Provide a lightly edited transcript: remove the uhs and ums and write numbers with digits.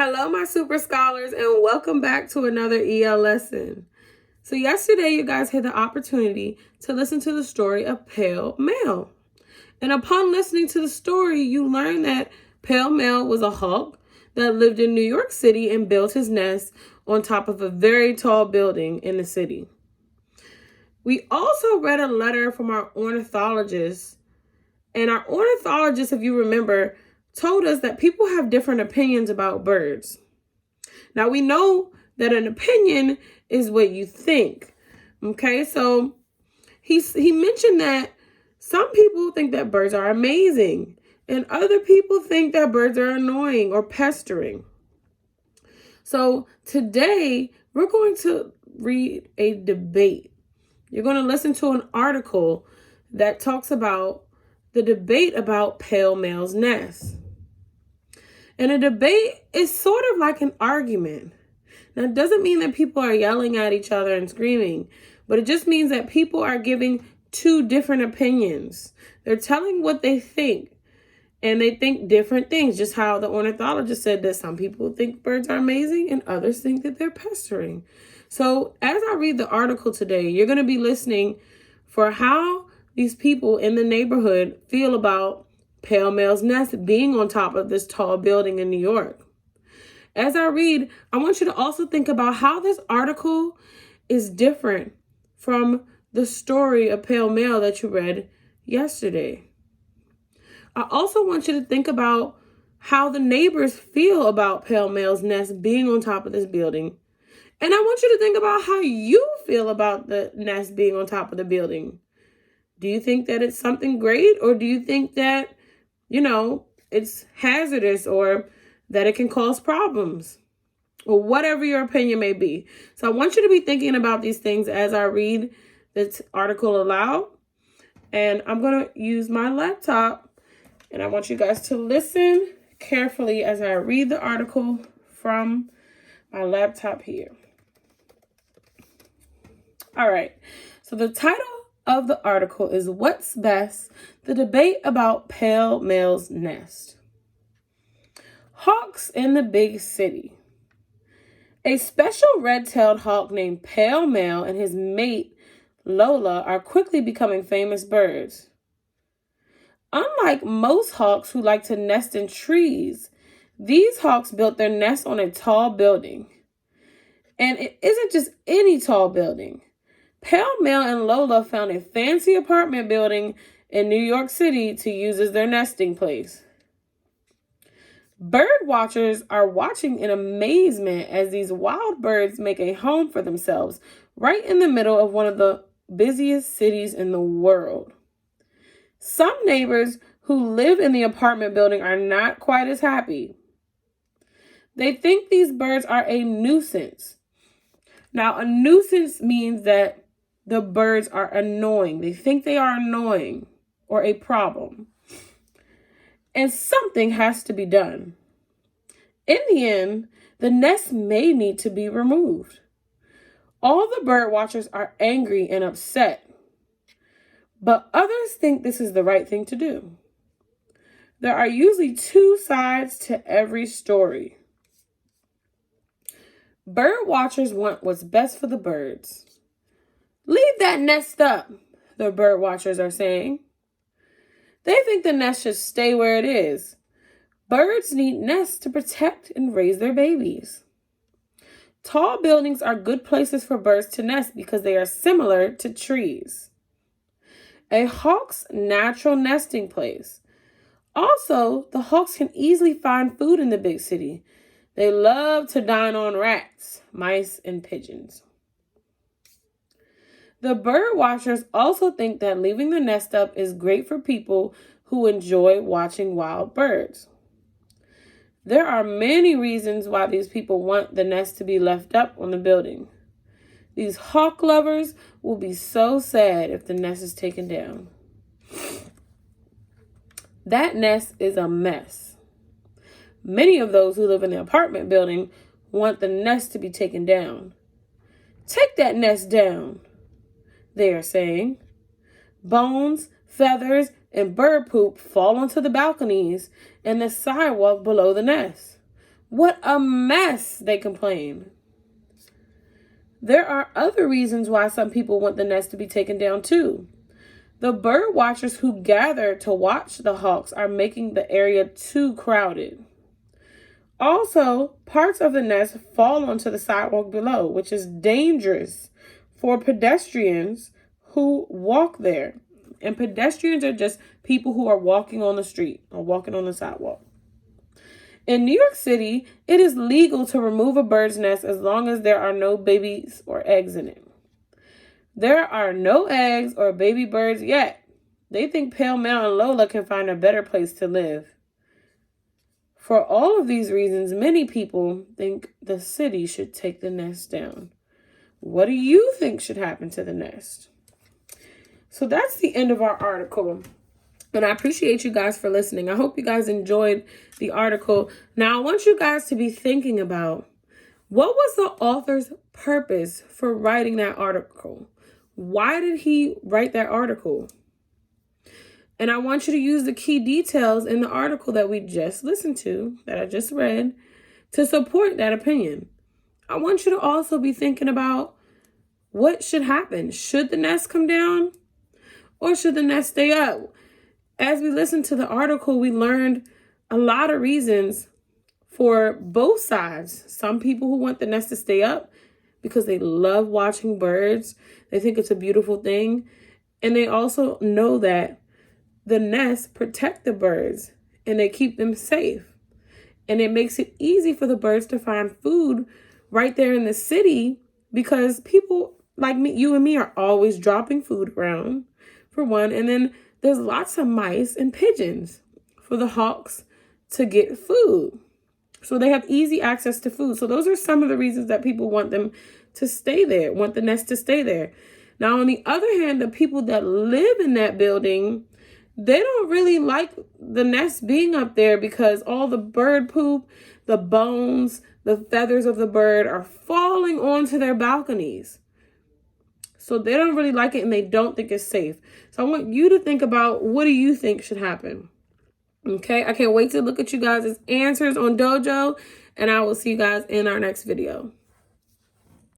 Hello, my super scholars, and welcome back to another EL lesson. So yesterday, you guys had the opportunity to listen to the story of Pale Male. And upon listening to the story, you learned that Pale Male was a hawk that lived in New York City and built his nest on top of a very tall building in the city. We also read a letter from our ornithologist. And our ornithologist, if you remember, told us that people have different opinions about birds. Now, we know that an opinion is what you think. Okay, so he mentioned that some people think that birds are amazing, and other people think that birds are annoying or pestering. So today, we're going to read a debate. You're going to listen to an article that talks about the debate about Pale Male's nest. And a debate is sort of like an argument. Now, it doesn't mean that people are yelling at each other and screaming, but it just means that people are giving two different opinions. They're telling what they think, and they think different things, just how the ornithologist said that some people think birds are amazing and others think that they're pestering. So as I read the article today, you're going to be listening for how these people in the neighborhood feel about Pale Male's nest being on top of this tall building in New York. As I read, I want you to also think about how this article is different from the story of Pale Male that you read yesterday. I also want you to think about how the neighbors feel about Pale Male's nest being on top of this building. And I want you to think about how you feel about the nest being on top of the building. Do you think that it's something great, or do you think that, it's hazardous or that it can cause problems, or whatever your opinion may be? So I want you to be thinking about these things as I read this article aloud. And I'm going to use my laptop, and I want you guys to listen carefully as I read the article from my laptop here. All right. So the title of the article is "What's Best? The Debate About Pale Male's Nest." Hawks in the big city. A special red-tailed hawk named Pale Male and his mate Lola are quickly becoming famous birds. Unlike most hawks who like to nest in trees, these hawks built their nest on a tall building. And it isn't just any tall building. Pale Male and Lola found a fancy apartment building in New York City to use as their nesting place. Bird watchers are watching in amazement as these wild birds make a home for themselves right in the middle of one of the busiest cities in the world. Some neighbors who live in the apartment building are not quite as happy. They think these birds are a nuisance. Now, a nuisance means that the birds are annoying. They think they are annoying or a problem. And something has to be done. In the end, the nest may need to be removed. All the bird watchers are angry and upset, but others think this is the right thing to do. There are usually two sides to every story. Bird watchers want what's best for the birds. Leave that nest up, the bird watchers are saying. They think the nest should stay where it is. Birds need nests to protect and raise their babies. Tall buildings are good places for birds to nest because they are similar to trees. A hawk's natural nesting place. Also, the hawks can easily find food in the big city. They love to dine on rats, mice, and pigeons. The bird watchers also think that leaving the nest up is great for people who enjoy watching wild birds. There are many reasons why these people want the nest to be left up on the building. These hawk lovers will be so sad if the nest is taken down. That nest is a mess. Many of those who live in the apartment building want the nest to be taken down. Take that nest down, they are saying. Bones, feathers, and bird poop fall onto the balconies and the sidewalk below the nest. What a mess, they complain. There are other reasons why some people want the nest to be taken down too. The bird watchers who gather to watch the hawks are making the area too crowded. Also, parts of the nest fall onto the sidewalk below, which is dangerous for pedestrians who walk there. And pedestrians are just people who are walking on the street or walking on the sidewalk. In New York City, it is legal to remove a bird's nest as long as there are no babies or eggs in it. There are no eggs or baby birds yet. They think Pale Male and Lola can find a better place to live. For all of these reasons, many people think the city should take the nest down. What do you think should happen to the nest? So that's the end of our article. And I appreciate you guys for listening. I hope you guys enjoyed the article. Now, I want you guys to be thinking about, what was the author's purpose for writing that article? Why did he write that article? And I want you to use the key details in the article that we just listened to, that I just read, to support that opinion. I want you to also be thinking about what should happen. Should the nest come down or should the nest stay up? As we listened to the article, we learned a lot of reasons for both sides. Some people who want the nest to stay up because they love watching birds. They think it's a beautiful thing. And they also know that the nests protect the birds and they keep them safe. And it makes it easy for the birds to find food right there in the city, because people like me, you and me, are always dropping food around, for one. And then there's lots of mice and pigeons for the hawks to get food. So they have easy access to food. So those are some of the reasons that people want them to stay there, want the nest to stay there. Now, on the other hand, the people that live in that building, they don't really like the nest being up there because all the bird poop, the bones, the feathers of the bird are falling onto their balconies. So they don't really like it and they don't think it's safe. So I want you to think about, what do you think should happen? Okay, I can't wait to look at you guys' answers on Dojo, and I will see you guys in our next video.